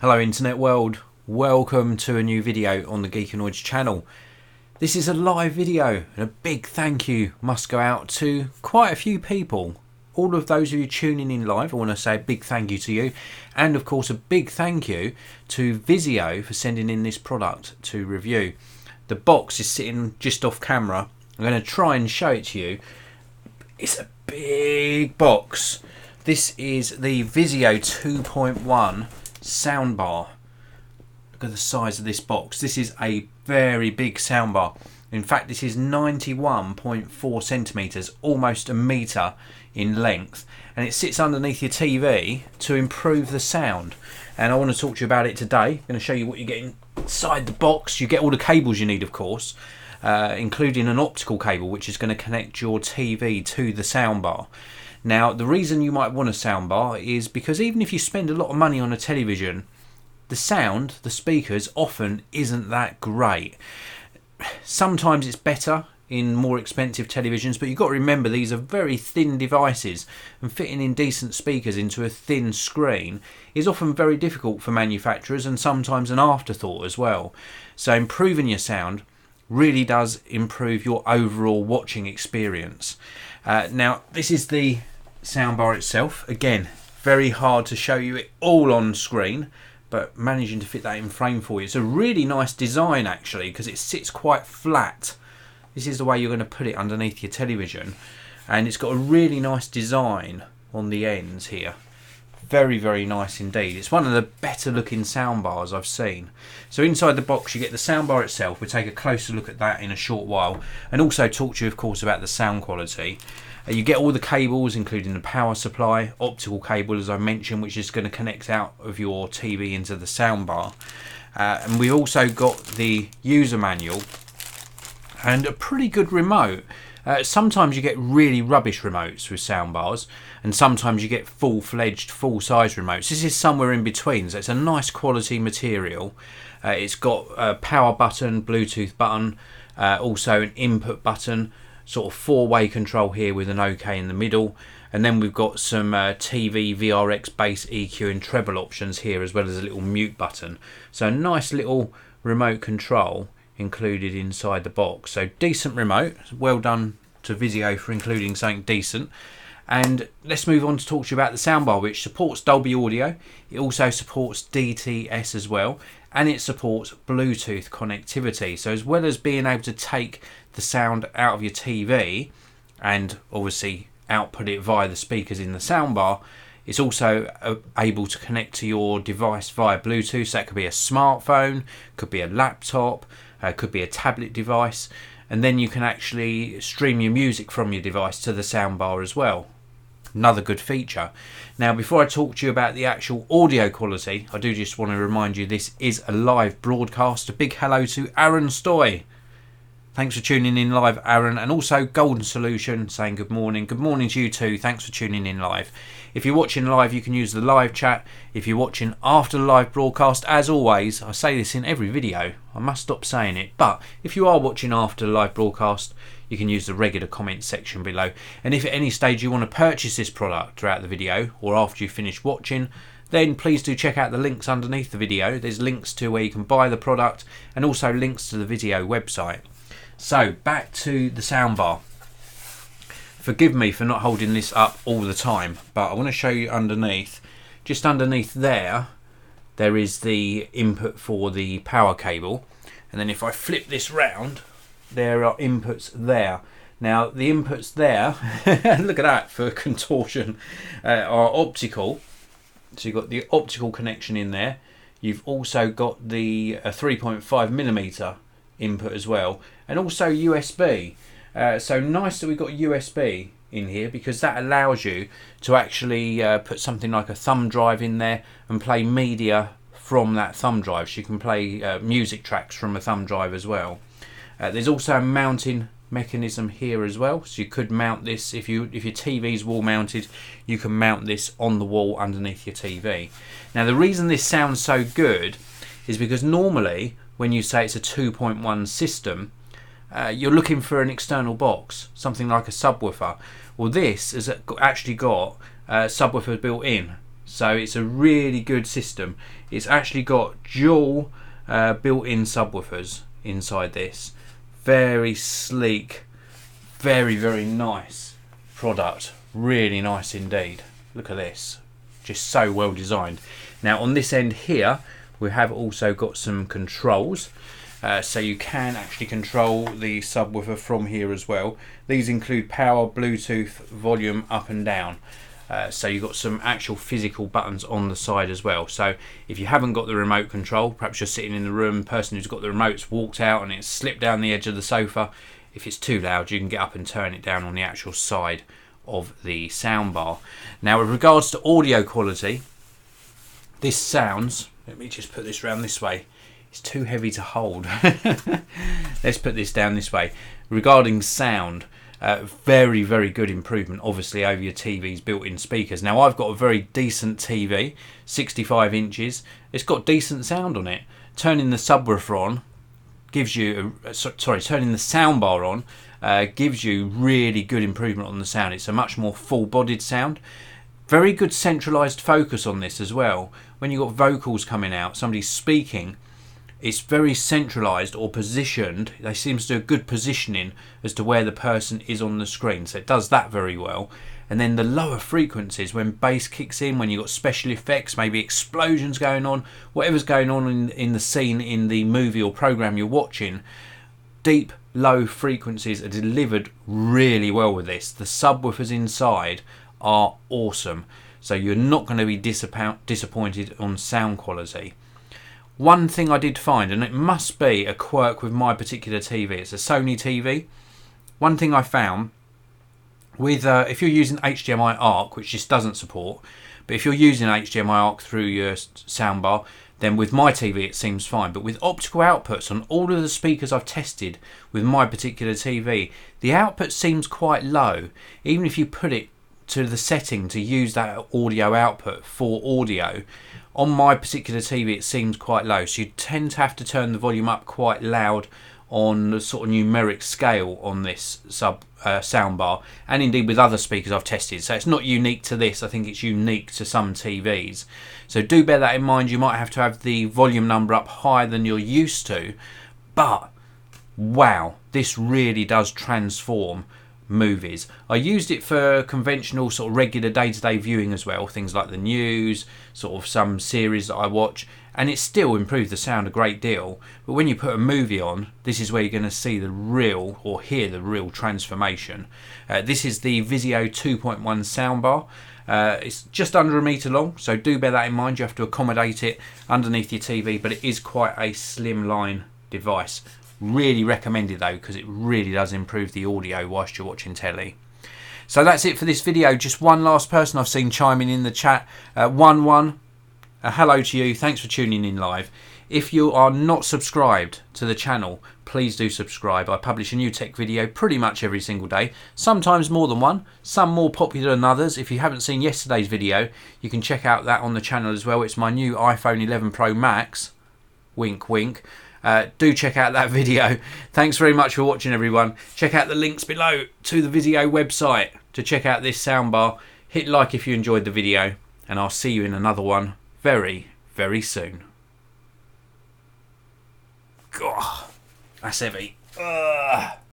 Hello internet world, welcome to a new video on the Geekanoids channel. This is a live video and a big thank you must go out to quite a few people. All of those of you tuning in live, I want to say a big thank you to you, and of course a big thank you to Vizio for sending in this product to review. The box is sitting just off camera. I'm going to try and show it to you. It's a big box. This is the Vizio 2.1 soundbar. Look at the size of this box. This is a very big soundbar. In fact, this is 91.4 centimeters, almost a meter in length, and it sits underneath your TV to improve the sound. And I want to talk to you about it today. I'm going to show you what you get inside the box. You get all the cables you need, of course, including an optical cable which is going to connect your TV to the soundbar. Now, the reason you might want a soundbar is because even if you spend a lot of money on a television, the sound, the speakers, often isn't that great. Sometimes it's better in more expensive televisions, but you've got to remember these are very thin devices, and fitting in decent speakers into a thin screen is often very difficult for manufacturers and sometimes an afterthought as well. So improving your sound really does improve your overall watching experience. Now, this is the soundbar itself. Again, very hard to show you it all on screen, but managing to fit that in frame for you. It's a really nice design actually, because it sits quite flat. This is the way you're going to put it underneath your television, and it's got a really nice design on the ends here. Very, very nice indeed. It's one of the better looking soundbars I've seen. So inside the box you get the soundbar itself. We'll take a closer look at that in a short while, and also talk to you of course about the sound quality. You get all the cables, including the power supply, optical cable as I mentioned, which is going to connect out of your TV into the soundbar. And we've also got the user manual and a pretty good remote. Sometimes you get really rubbish remotes with soundbars, and sometimes you get full-fledged, full-size remotes. This is somewhere in between, so it's a nice quality material. It's got a power button, Bluetooth button, also an input button, sort of four-way control here with an OK in the middle, and then we've got some TV, VRX, bass, EQ and treble options here, as well as a little mute button. So a nice little remote control included inside the box. So decent remote. Well done to Vizio for including something decent. And let's move on to talk to you about the soundbar, which supports Dolby Audio. It also supports DTS as well, and it supports Bluetooth connectivity. So as well as being able to take the sound out of your TV and obviously output it via the speakers in the soundbar, it's also able to connect to your device via Bluetooth. So that could be a smartphone, could be a laptop, could be a tablet device, and then you can actually stream your music from your device to the soundbar as well. Another good feature. Now, before I talk to you about the actual audio quality, I do just want to remind you this is a live broadcast. A big hello to Aaron Stoy. Thanks for tuning in live, Aaron, and also Golden Solution saying good morning. Good morning to you too. Thanks for tuning in live. If you're watching live, you can use the live chat. If you're watching after the live broadcast, as always, I say this in every video, I must stop saying it, but if you are watching after the live broadcast, you can use the regular comment section below. And if at any stage you want to purchase this product throughout the video or after you finish watching, then please do check out the links underneath the video. There's links to where you can buy the product and also links to the Vizio website. So back to the soundbar. Forgive me for not holding this up all the time, but I want to show you underneath. Just underneath there is the input for the power cable, and then if I flip this round, there are inputs there. Now the inputs there, look at that for contortion, are optical. So you've got the optical connection in there. You've also got the 3.5mm input as well, and also USB. So nice that we've got USB in here, because that allows you to actually put something like a thumb drive in there and play media from that thumb drive. So you can play music tracks from a thumb drive as well. There's also a mounting mechanism here as well, so you could mount this if your TV's wall mounted. You can mount this on the wall underneath your TV. Now the reason this sounds so good is because normally when you say it's a 2.1 system, you're looking for an external box, something like a subwoofer. Well, this has actually got subwoofers built in, So it's a really good system. It's actually got dual built-in subwoofers inside this. Very sleek, very, very nice product. Really nice indeed. Look at this, just so well designed. Now on this end here we have also got some controls, so you can actually control the subwoofer from here as well. These include power, Bluetooth, volume up and down. So you've got some actual physical buttons on the side as well. So if you haven't got the remote control, perhaps you're sitting in the room, the person who's got the remote's walked out and it's slipped down the edge of the sofa. If it's too loud, you can get up and turn it down on the actual side of the soundbar. Now with regards to audio quality, this sounds, let me just put this around this way, it's too heavy to hold. Let's put this down this way. Regarding sound, very, very good improvement obviously over your TV's built-in speakers. Now I've got a very decent TV, 65 inches, it's got decent sound on it. Turning the subwoofer on gives you, turning the soundbar on gives you really good improvement on the sound. It's a much more full-bodied sound. Very good centralized focus on this as well. When you've got vocals coming out, somebody's speaking, it's very centralized or positioned. They seem to do a good positioning as to where the person is on the screen, so it does that very well. And then the lower frequencies, when bass kicks in, when you've got special effects, maybe explosions going on, whatever's going on in the scene, in the movie or program you're watching, deep low frequencies are delivered really well with this. The subwoofers inside are awesome, so you're not going to be disappointed on sound quality. One thing I did find, and it must be a quirk with my particular TV, it's a Sony TV. One thing I found with if you're using HDMI ARC, which this doesn't support, but if you're using HDMI ARC through your soundbar, then with my TV it seems fine. But with optical outputs on all of the speakers I've tested with my particular TV, the output seems quite low. Even if you put it to the setting to use that audio output for audio, on my particular TV it seems quite low, so you tend to have to turn the volume up quite loud on the sort of numeric scale on this soundbar, and indeed with other speakers I've tested. So it's not unique to this, I think it's unique to some TVs. So do bear that in mind. You might have to have the volume number up higher than you're used to, but wow, this really does transform movies. I used it for conventional sort of regular day-to-day viewing as well, things like the news, sort of some series that I watch, and it still improved the sound a great deal. But when you put a movie on, this is where you're going to see the real, or hear the real transformation. This is the Vizio 2.1 soundbar. It's just under 1 metre long, so do bear that in mind. You have to accommodate it underneath your TV, but it is quite a slimline device. Really recommended though, because it really does improve the audio whilst you're watching telly. So that's it for this video. Just one last person I've seen chiming in the chat. 1-1, hello to you. Thanks for tuning in live. If you are not subscribed to the channel, please do subscribe. I publish a new tech video pretty much every single day, sometimes more than one, some more popular than others. If you haven't seen yesterday's video, you can check out that on the channel as well. It's my new iPhone 11 Pro Max. Wink, wink. Do check out that video. Thanks very much for watching, everyone. Check out the links below to the Vizio website to check out this soundbar. Hit like if you enjoyed the video, and I'll see you in another one very, very soon. God, that's heavy. Ugh.